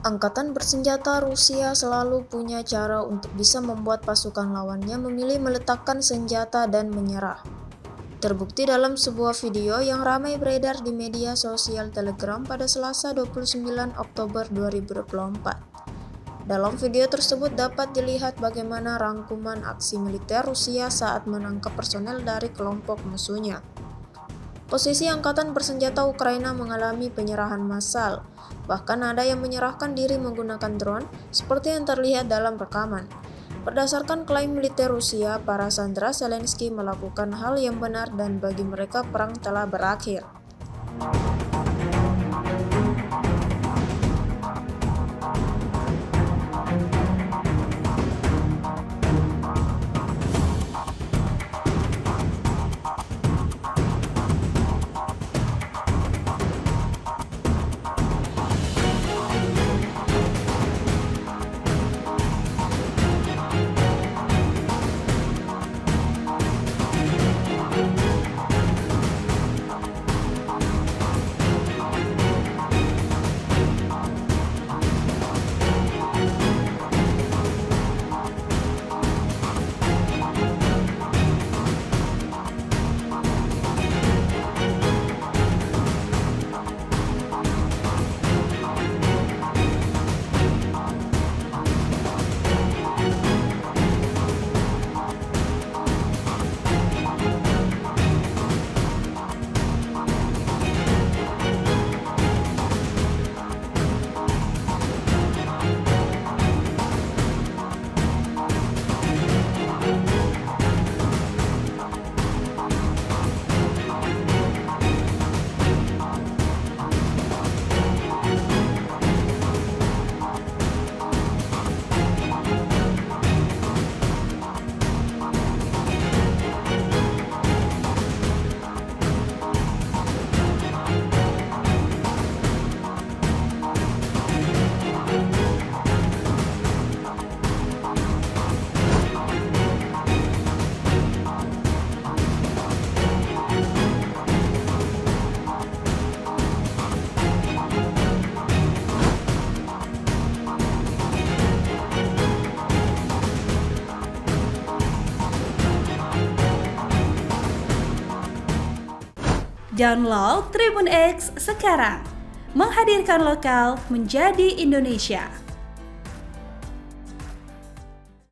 Angkatan bersenjata Rusia selalu punya cara untuk bisa membuat pasukan lawannya memilih meletakkan senjata dan menyerah. Terbukti dalam sebuah video yang ramai beredar di media sosial Telegram pada Selasa 29 Oktober 2024. Dalam video tersebut dapat dilihat bagaimana rangkuman aksi militer Rusia saat menangkap personel dari kelompok musuhnya. Posisi angkatan bersenjata Ukraina mengalami penyerahan massal, bahkan ada yang menyerahkan diri menggunakan drone seperti yang terlihat dalam rekaman. Berdasarkan klaim militer Rusia, para sandera Zelensky melakukan hal yang benar dan bagi mereka perang telah berakhir. Download Tribun X sekarang, menghadirkan lokal menjadi Indonesia.